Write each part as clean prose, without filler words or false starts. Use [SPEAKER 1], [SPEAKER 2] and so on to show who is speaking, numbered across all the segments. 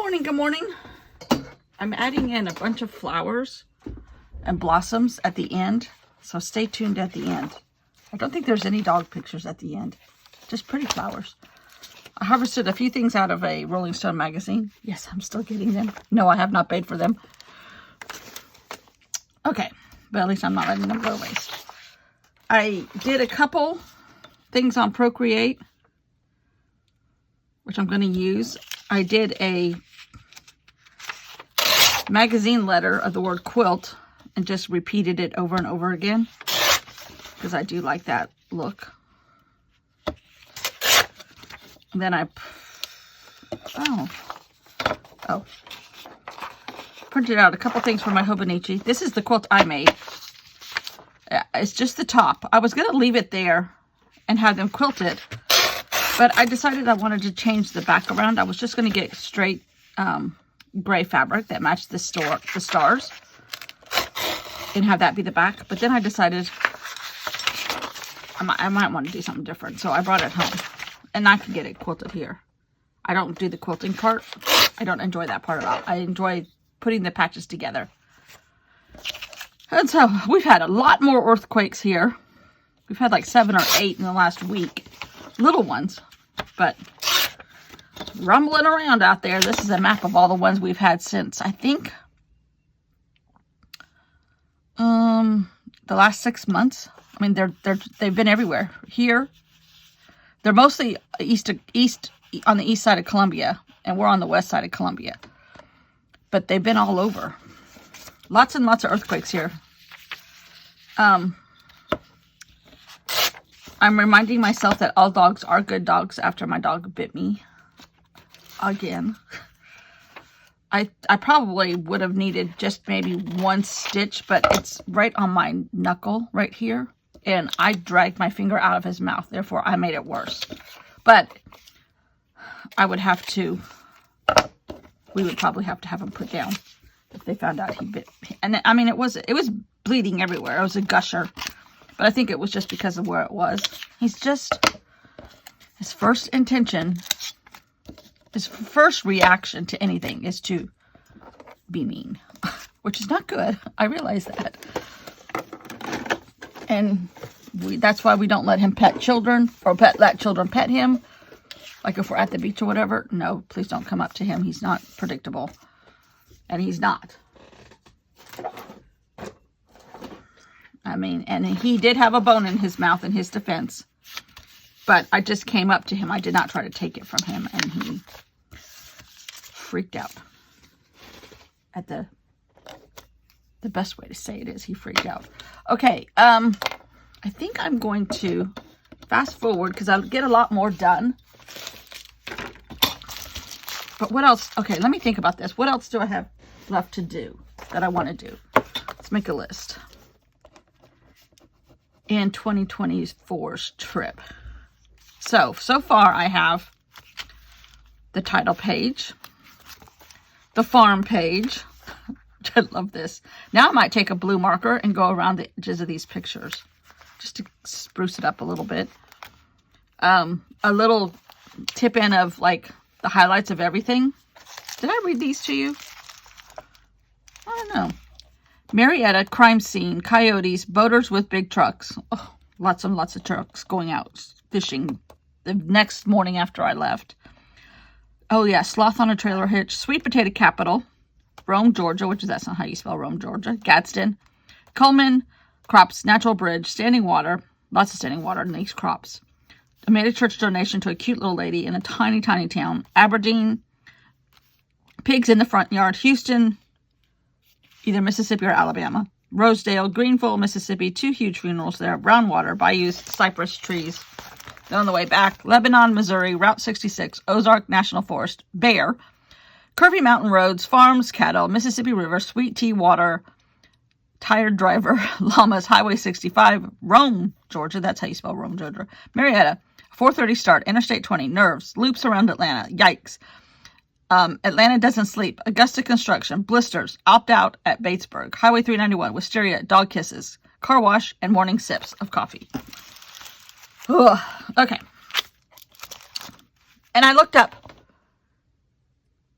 [SPEAKER 1] morning, good morning. I'm adding in a bunch of flowers and blossoms at the end, so stay tuned at the end. I don't think there's any dog pictures at the end, just pretty flowers. I harvested a few things out of a Rolling Stone magazine. Yes, I'm still getting them. No, I have not paid for them. Okay, but at least I'm not letting them go to waste. I did a couple things on Procreate, which I'm going to use. I did a magazine letter of the word quilt and just repeated it over and over again because I do like that look. And then I printed out a couple things for my Hobonichi. This is the quilt I made. It's just the top. I was going to leave it there and have them quilt it, but I decided I wanted to change the back around. I was just going to get straight gray fabric that matched the stars and have that be the back. But then I decided I might want to do something different. So I brought it home and I can get it quilted here. I don't do the quilting part. I don't enjoy that part at all. I enjoy putting the patches together. And so we've had a lot more earthquakes here. We've had like 7 or 8 in the last week. Little ones, but rumbling around out there. This is a map of all the ones we've had since, I think, the last 6 months. I mean, they've been everywhere. Here, they're mostly east on the east side of Columbia, and we're on the west side of Columbia. But they've been all over. Lots and lots of earthquakes here. I'm reminding myself that all dogs are good dogs after my dog bit me again. I probably would have needed just maybe 1 stitch, but it's right on my knuckle right here. And I dragged my finger out of his mouth. Therefore, I made it worse. But I would have to, we would probably have to have him put down if they found out he bit me. And I mean, it was bleeding everywhere. It was a gusher. But I think it was just because of where it was. He's just, his first intention, his first reaction to anything is to be mean, which is not good. I realize that. And that's why we don't let him pet children or let children pet him. Like if we're at the beach or whatever, no, please don't come up to him. He's not predictable. And he's not. I mean, and he did have a bone in his mouth in his defense. But I just came up to him. I did not try to take it from him. And he freaked out. At the best way to say it is he freaked out. Okay, I think I'm going to fast forward because I'll get a lot more done. But what else? Okay, let me think about this. What else do I have left to do that I want to do? Let's make a list. In 2024's trip. So far I have the title page, the farm page. I love this. Now I might take a blue marker and go around the edges of these pictures just to spruce it up a little bit. A little tip in of like the highlights of everything. Did I read these to you? I don't know. Marietta, crime scene, coyotes, boaters with big trucks. Oh, lots and lots of trucks going out fishing the next morning after I left. Oh yeah, sloth on a trailer hitch, sweet potato capital, Rome, Georgia, that's not how you spell Rome, Georgia, Gadsden, Coleman, crops, natural bridge, standing water, lots of standing water in these crops. I made a church donation to a cute little lady in a tiny, tiny town, Aberdeen, pigs in the front yard, Houston, either Mississippi or Alabama. Rosedale, Greenville, Mississippi, 2 huge funerals there. Brownwater, bayous, cypress trees. Then on the way back, Lebanon, Missouri, Route 66, Ozark National Forest, Bear, curvy mountain roads, farms, cattle, Mississippi River, sweet tea, water, tired driver, llamas, Highway 65, Rome, Georgia. That's how you spell Rome, Georgia. Marietta, 4:30 start, Interstate 20, nerves, loops around Atlanta. Yikes. Atlanta doesn't sleep. Augusta construction. Blisters. Opt out at Batesburg. Highway 391. Wisteria. Dog kisses. Car wash and morning sips of coffee. Ugh. Okay. And I looked up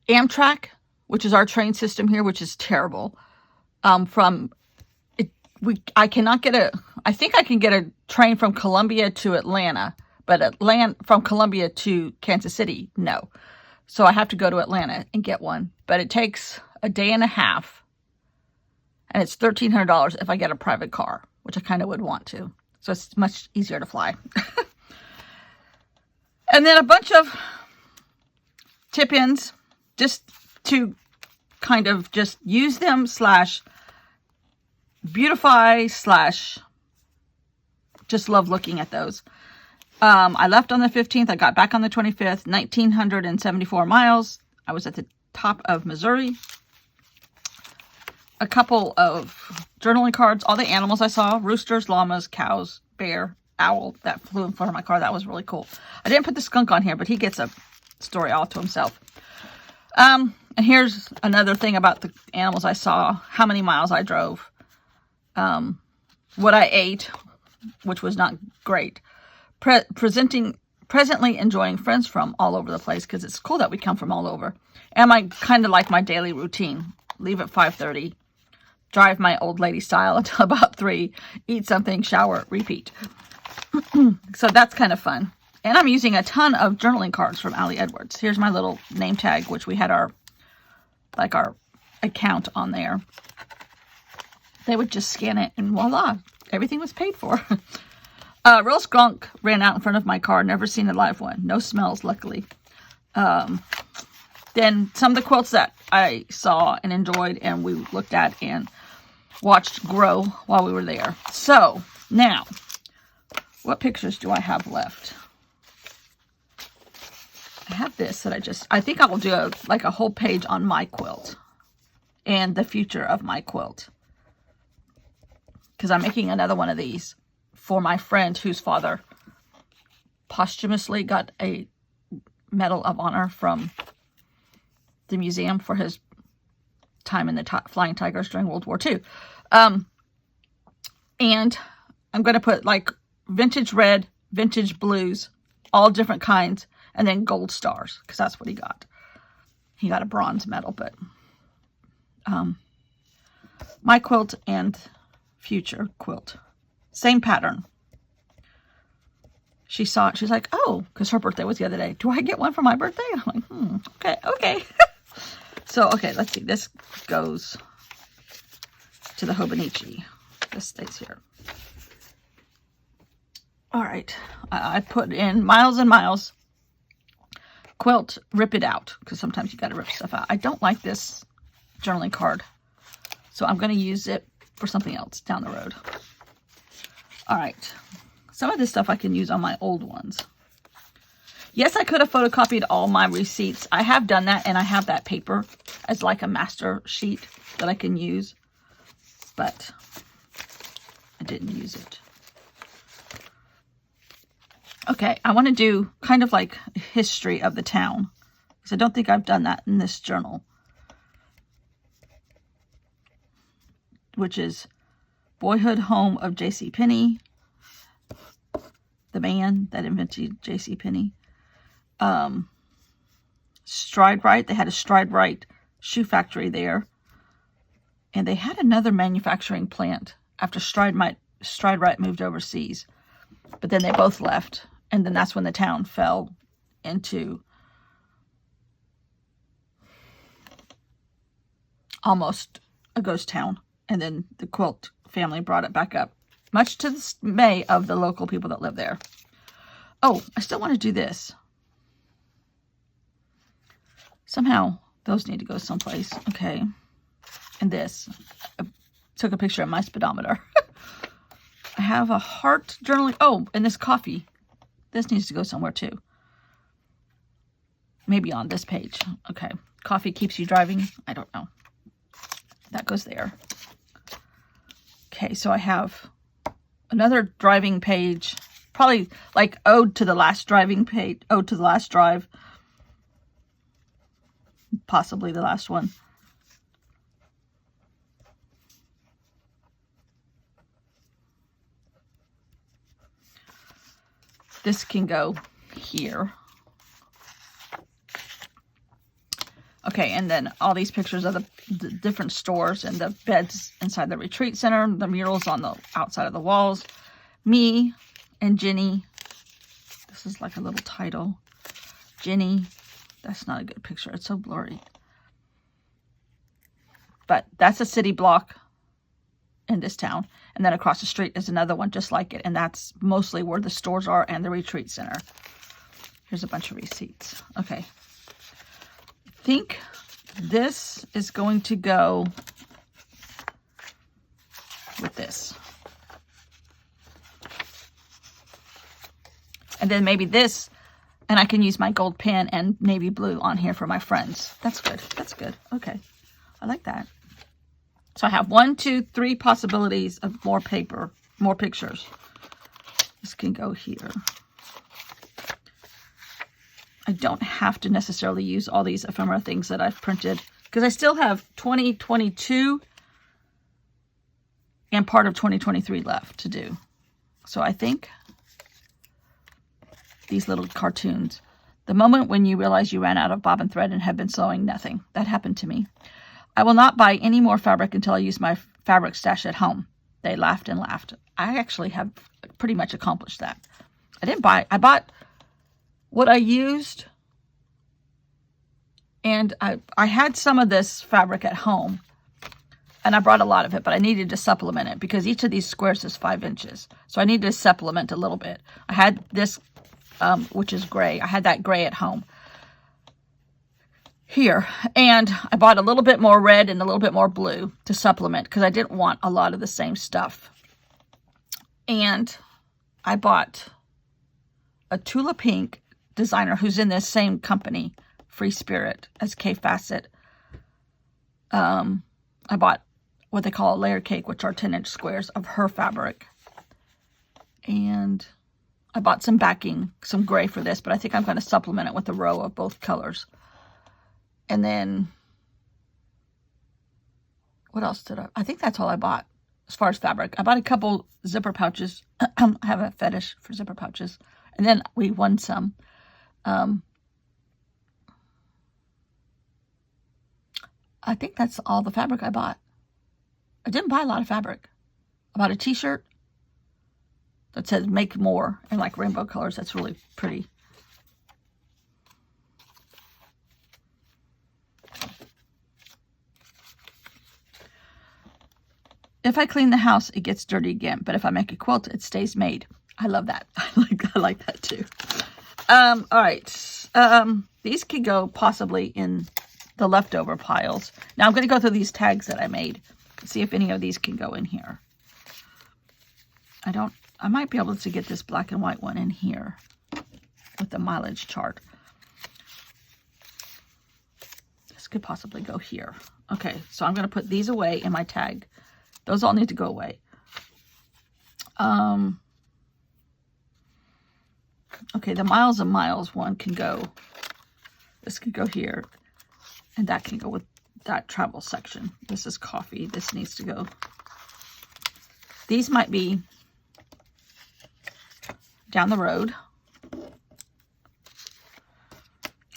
[SPEAKER 1] Amtrak, which is our train system here, which is terrible. From it, I cannot get I think I can get a train from Columbia to Atlanta, but from Columbia to Kansas City, no. So I have to go to Atlanta and get one, but it takes a day and a half, and it's $1,300 if I get a private car, which I kind of would want to. So it's much easier to fly. And then a bunch of tip-ins just to kind of just use them / beautify / just love looking at those. I left on the 15th. I got back on the 25th, 1,974 miles. I was at the top of Missouri. A couple of journaling cards, all the animals I saw, roosters, llamas, cows, bear, owl that flew in front of my car. That was really cool. I didn't put the skunk on here, but he gets a story all to himself. And here's another thing about the animals I saw, how many miles I drove, what I ate, which was not great. Presently enjoying friends from all over the place, because it's cool that we come from all over. And I kind of like my daily routine. Leave at 5:30, drive my old lady style until about 3, eat something, shower, repeat. So that's kind of fun. And I'm using a ton of journaling cards from Allie Edwards. Here's my little name tag, which we had our account on there. They would just scan it and voila, everything was paid for. Real skunk ran out in front of my car. Never seen a live one. No smells, luckily. Then some of the quilts that I saw and enjoyed and we looked at and watched grow while we were there. So, now, what pictures do I have left? I have this that I think I will do a whole page on my quilt and the future of my quilt. Because I'm making another one of these for my friend whose father posthumously got a Medal of Honor from the museum for his time in the Flying Tigers during World War II. And I'm going to put like vintage red, vintage blues, all different kinds, and then gold stars, because that's what he got. He got a bronze medal, but my quilt and future quilt. Same pattern. She saw it. She's like, oh, because her birthday was the other day. Do I get one for my birthday? I'm like, okay. So, okay, let's see. This goes to the Hobonichi. This stays here. All right. I put in miles and miles. Quilt, rip it out, because sometimes you got to rip stuff out. I don't like this journaling card, so I'm going to use it for something else down the road. All right. Some of this stuff I can use on my old ones. Yes, I could have photocopied all my receipts. I have done that, and I have that paper as like a master sheet that I can use, but I didn't use it. Okay, I want to do kind of like history of the town, because I don't think I've done that in this journal, which is Boyhood Home of JCPenney, the man that invented JCPenney. Stride Right, they had a Stride Right shoe factory there, and they had another manufacturing plant after Stride Right moved overseas, but then they both left, and then that's when the town fell into almost a ghost town, and then the quilt family brought it back up, much to the dismay of the local people that live there. Oh, I still want to do this. Somehow those need to go someplace. Okay. And this. I took a picture of my speedometer. I have a heart journaling. Oh, and this coffee. This needs to go somewhere too. Maybe on this page. Okay. Coffee keeps you driving. I don't know. That goes there. Okay, so I have another driving page. Probably like ode to the last driving page. Ode to the last drive. Possibly the last one. This can go here. Okay. Okay, and then all these pictures of the different stores and the beds inside the retreat center, the murals on the outside of the walls, me and Jenny. This is like a little title. Jenny. That's not a good picture. It's so blurry. But that's a city block in this town. And then across the street is another one just like it. And that's mostly where the stores are and the retreat center. Here's a bunch of receipts. Okay. I think this is going to go with this. And then maybe this, and I can use my gold pen and navy blue on here for my friends. That's good. That's good. Okay. I like that. So I have 1, 2, 3 possibilities of more paper, more pictures. This can go here. I don't have to necessarily use all these ephemera things that I've printed because I still have 2022 and part of 2023 left to do. So I think these little cartoons. The moment when you realize you ran out of bobbin thread and have been sewing nothing. That happened to me. I will not buy any more fabric until I use my fabric stash at home. They laughed and laughed. I actually have pretty much accomplished that. I bought what I used, and I had some of this fabric at home, and I brought a lot of it, but I needed to supplement it because each of these squares is 5 inches. So I needed to supplement a little bit. I had this which is gray. I had that gray at home here. And I bought a little bit more red and a little bit more blue to supplement because I didn't want a lot of the same stuff. And I bought a Tula Pink designer who's in this same company, Free Spirit, as K Facet. I bought what they call a layer cake, which are 10-inch squares of her fabric. And I bought some backing, some gray for this, but I think I'm going to supplement it with a row of both colors. And then, what else did I think that's all I bought as far as fabric. I bought a couple zipper pouches. I have a fetish for zipper pouches. And then we won some. I think that's all the fabric I bought. I didn't buy a lot of fabric. I bought a t-shirt that says make more in like rainbow colors. That's really pretty. If I clean the house, it gets dirty again. But if I make a quilt, it stays made. I love that. I like that too. All right. These could go possibly in the leftover piles. Now I'm going to go through these tags that I made. See if any of these can go in here. I might be able to get this black and white one in here with the mileage chart. This could possibly go here. Okay, so I'm going to put these away in my tag. Those all need to go away. Okay, the miles and miles one can go. This can go here. And that can go with that travel section. This is coffee. This needs to go. These might be down the road.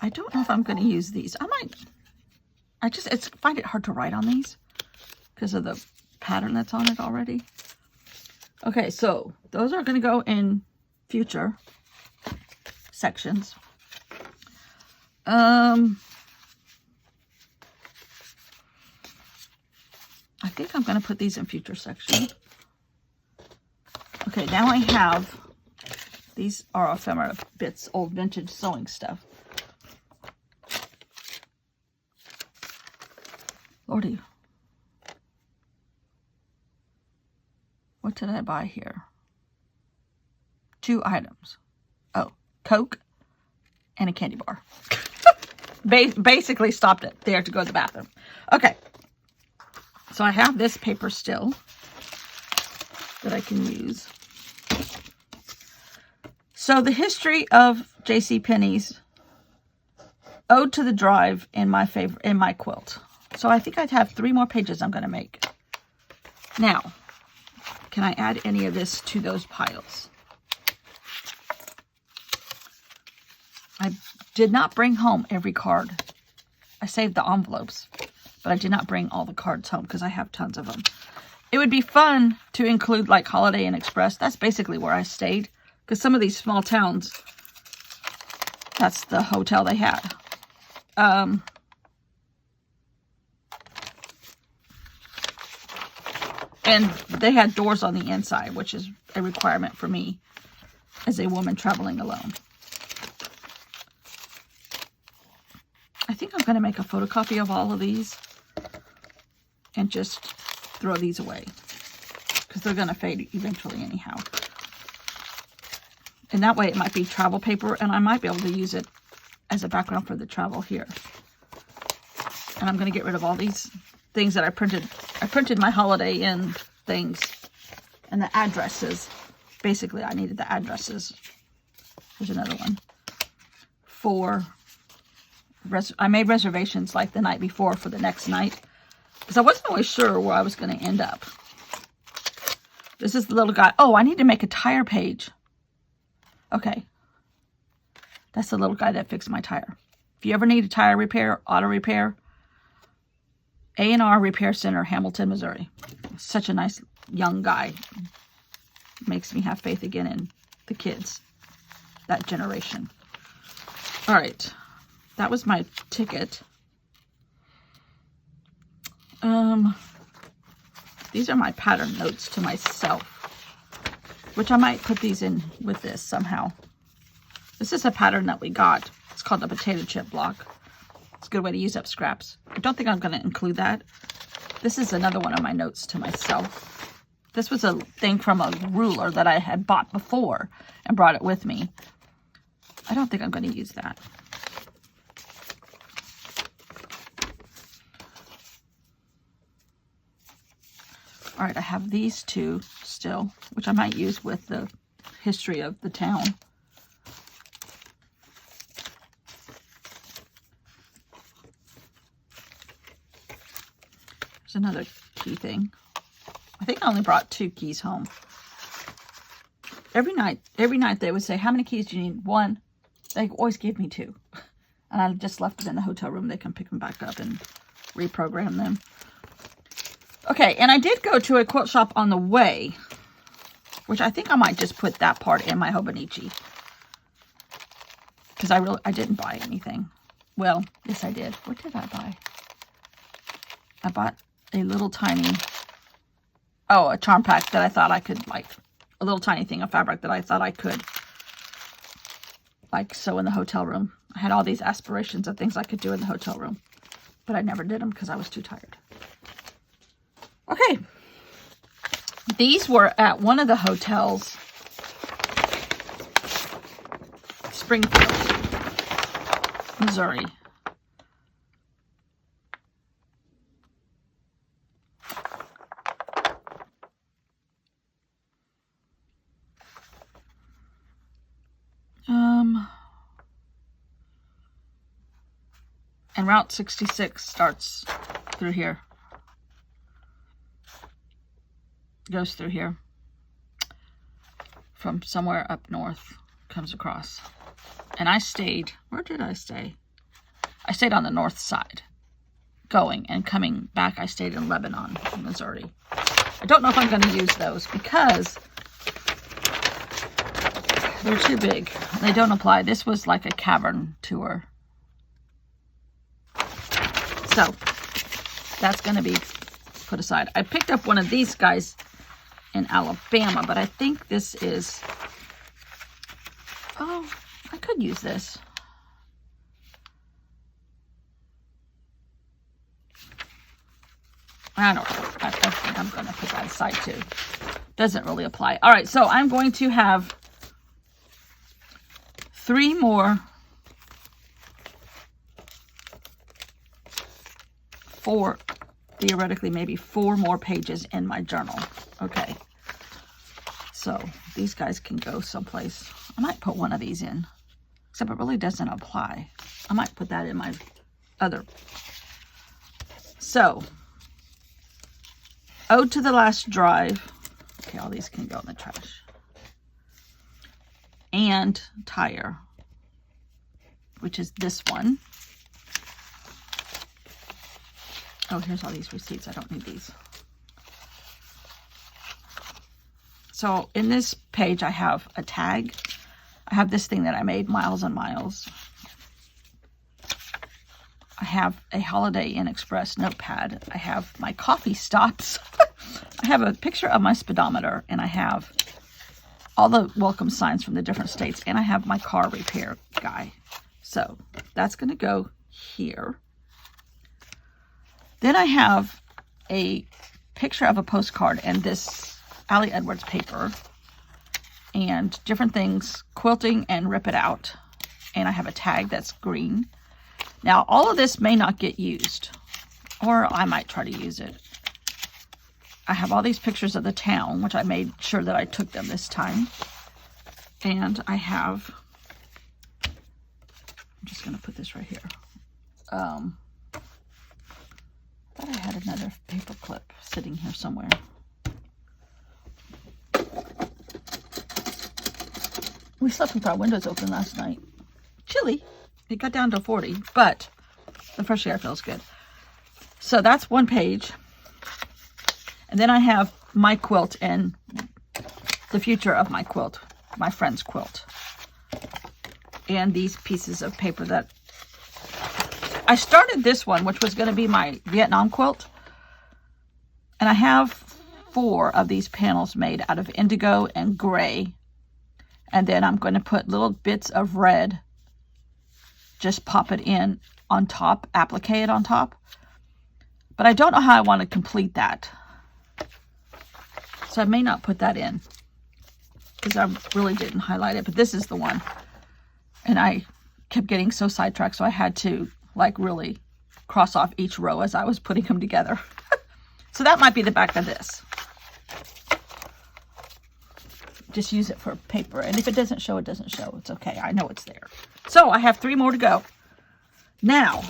[SPEAKER 1] I don't know if I'm going to use these. I find it hard to write on these because of the pattern that's on it already. Okay, so those are going to go in future sections. I think I'm going to put these in future section. Okay, now I have, these are ephemera bits, old vintage sewing stuff. Lordy. What did I buy here? 2 items. Oh, Coke and a candy bar. Basically stopped it there to go to the bathroom. Okay. So I have this paper still that I can use. So the history of JCPenney's Ode to the Drive in my quilt. So I think I'd have 3 more pages I'm going to make. Now, can I add any of this to those piles? I did not bring home every card I saved the envelopes, but I did not bring all the cards home because I have tons of them. It would be fun to include like Holiday Inn Express. That's basically where I stayed, because some of these small towns, that's the hotel they had. And they had doors on the inside, which is a requirement for me as a woman traveling alone. I think I'm going to make a photocopy of all of these and just throw these away, because they're going to fade eventually anyhow. And that way it might be travel paper, and I might be able to use it as a background for the travel here. And I'm going to get rid of all these things that I printed. I printed my Holiday Inn things and the addresses. Basically, I needed the addresses. Here's another one. I made reservations like the night before for the next night, because I wasn't always sure where I was going to end up. This is the little guy. Oh, I need to make a tire page. Okay. That's the little guy that fixed my tire. If you ever need a tire repair, auto repair, A&R Repair Center, Hamilton, Missouri. Such a nice young guy. Makes me have faith again in the kids, that generation. All right. That was my ticket. These are my pattern notes to myself, which I might put these in with this somehow. This is a pattern that we got. It's called the potato chip block. It's a good way to use up scraps. I don't think I'm going to include that. This is another one of my notes to myself. This was a thing from a ruler that I had bought before and brought it with me. I don't think I'm going to use that. All right, I have these two still, which I might use with the history of the town. There's another key thing. I think I only brought 2 keys home. Every night they would say, how many keys do you need? 1. They always gave me 2. And I just left it in the hotel room. They can pick them back up and reprogram them. Okay, and I did go to a quilt shop on the way, which I think I might just put that part in my Hobonichi, because I didn't buy anything. Well, yes I did. What did I buy? I bought a little tiny, a charm pack that I thought I could, like, a little tiny thing of fabric that I thought I could, like, sew in the hotel room. I had all these aspirations of things I could do in the hotel room, but I never did them because I was too tired. Okay, these were at one of the hotels, Springfield, Missouri. And Route 66 starts through here. Goes through here from somewhere up north, comes across. And I stayed, where did I stay? I stayed on the north side. Going and coming back, I stayed in Lebanon, Missouri. I don't know if I'm going to use those because they're too big. They don't apply. This was like a cavern tour. So that's going to be put aside. I picked up one of these guys in Alabama, but I think this is, I could use this. I don't know. I think I'm going to put that aside too. Doesn't really apply. All right, so I'm going to have 3 more, 4, theoretically maybe 4 more pages in my journal. Okay, so these guys can go someplace. I might put one of these in, except it really doesn't apply. I might put that in my other. So, Ode to the Last Drive. Okay, all these can go in the trash. And Tire, which is this one. Oh, here's all these receipts. I don't need these. So in this page, I have a tag. I have this thing that I made, Miles and Miles. I have a Holiday Inn Express notepad. I have my coffee stops. I have a picture of my speedometer, and I have all the welcome signs from the different states, and I have my car repair guy. So that's going to go here. Then I have a picture of a postcard and this Allie Edwards paper and different things, quilting and rip it out. And I have a tag that's green. Now, all of this may not get used, or I might try to use it. I have all these pictures of the town, which I made sure that I took them this time. And I have, I'm just going to put this right here. I thought I had another paper clip sitting here somewhere. We slept with our windows open last night. Chilly. It got down to 40, but the fresh air feels good. So that's one page. And then I have my quilt and the future of my quilt, my friend's quilt. And these pieces of paper that I started this one, which was going to be my Vietnam quilt. And I have 4 of these panels made out of indigo and gray. And then I'm going to put little bits of red, just pop it in on top, applique it on top. But I don't know how I want to complete that. So I may not put that in because I really didn't highlight it, but this is the one. And I kept getting so sidetracked, so I had to like really cross off each row as I was putting them together. So that might be the back of this. Just use it for paper. And if it doesn't show, it doesn't show. It's okay. I know it's there. So I have 3 more to go. Now,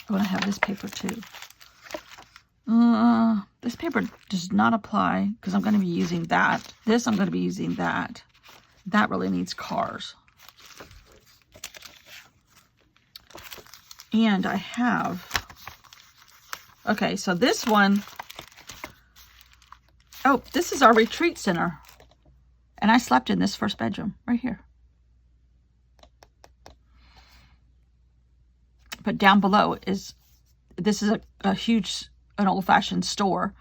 [SPEAKER 1] I'm going to have this paper too. This paper does not apply because I'm going to be using that. This, I'm going to be using that. That really needs cars. And I have, okay, so this one, oh, this is our retreat center. And I slept in this first bedroom right here. But down below is, this is a huge, an old-fashioned store.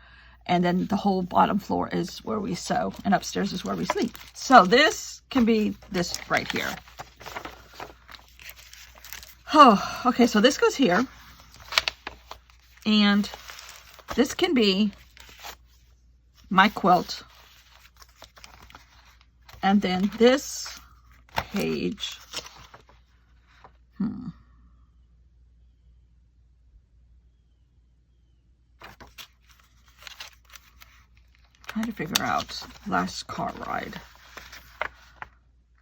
[SPEAKER 1] And then the whole bottom floor is where we sew. And upstairs is where we sleep. So this can be this right here. Oh, okay, so this goes here. And this can be my quilt. And then this page, trying to figure out last car ride.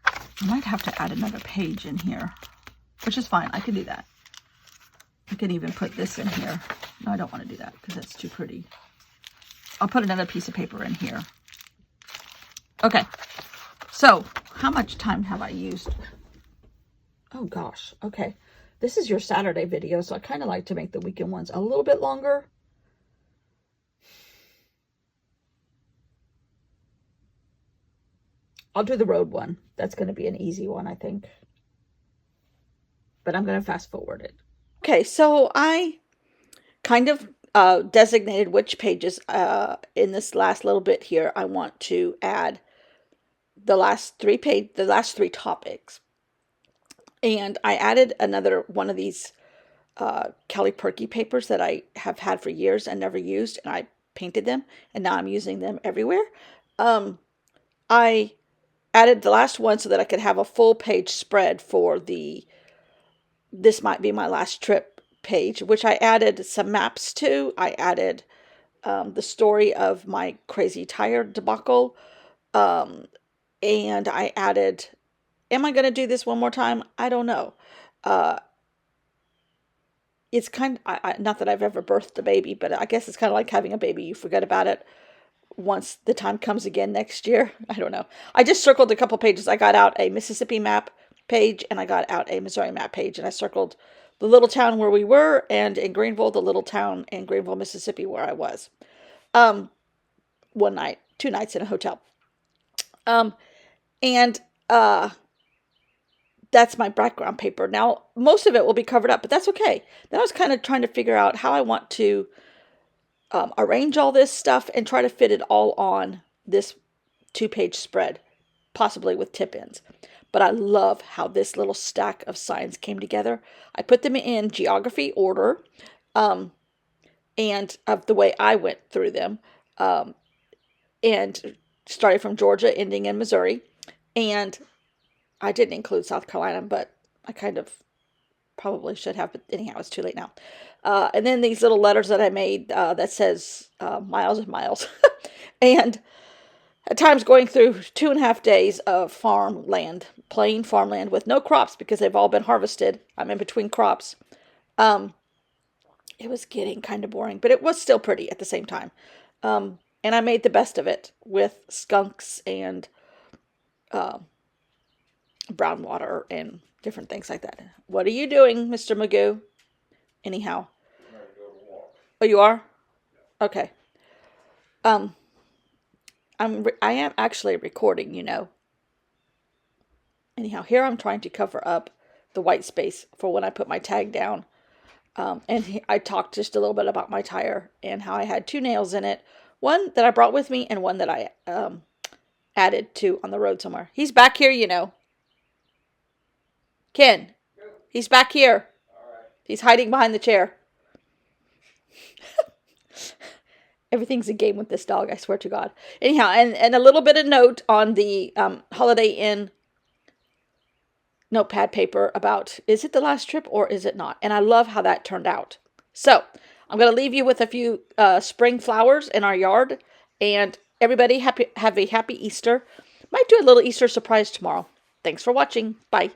[SPEAKER 1] I might have to add another page in here, which is fine. I can do that. I can even put this in here. No, I don't want to do that because that's too pretty. I'll put another piece of paper in here. Okay. So, how much time have I used? Oh gosh. Okay. This is your Saturday video, so I kind of like to make the weekend ones a little bit longer. I'll do the road one. That's going to be an easy one, I think. But I'm going to fast forward it. Okay, so I kind of designated which pages in this last little bit here I want to add the last 3 topics. And I added another one of these Kelly Perky papers that I have had for years and never used, and I painted them, and now I'm using them everywhere. I added the last one so that I could have a full page spread for the This Might Be My Last Trip page, which I added some maps to. I added the story of my crazy tire debacle. And I added, am I going to do this one more time? I don't know. It's kind of, not that I've ever birthed a baby, but I guess it's kind of like having a baby. You forget about it once the time comes again next year. I don't know. I just circled a couple pages. I got out a Mississippi map page, and I got out a Missouri map page, and I circled the little town where we were, and in Greenville, the little town in Greenville, Mississippi, where I was. One night, 2 nights in a hotel. And that's my background paper. Now, most of it will be covered up, but that's okay. Then I was kind of trying to figure out how I want to arrange all this stuff and try to fit it all on this 2-page spread, possibly with tip-ins. But I love how this little stack of signs came together. I put them in geography order, and of the way I went through them, and started from Georgia, ending in Missouri. And I didn't include South Carolina, but I kind of probably should have, but anyhow, it's too late now. And then these little letters that I made that says miles and miles. And at times going through 2.5 days of farmland, plain farmland with no crops because they've all been harvested. I'm in between crops. It was getting kind of boring, but it was still pretty at the same time. And I made the best of it with skunks and brown water and different things like that. What are you doing, Mr. Magoo? Anyhow. Oh, you are? Okay. I am actually recording, Anyhow, here I'm trying to cover up the white space for when I put my tag down. And I talked just a little bit about my tire and how I had 2 nails in it. One that I brought with me and one that I added to on the road somewhere. He's back here, Ken, he's back here. He's hiding behind the chair. Everything's a game with this dog, I swear to God. Anyhow, and a little bit of note on the Holiday Inn notepad paper about, is it the last trip or is it not? And I love how that turned out. So, I'm going to leave you with a few spring flowers in our yard. And everybody have a happy Easter. Might do a little Easter surprise tomorrow. Thanks for watching. Bye.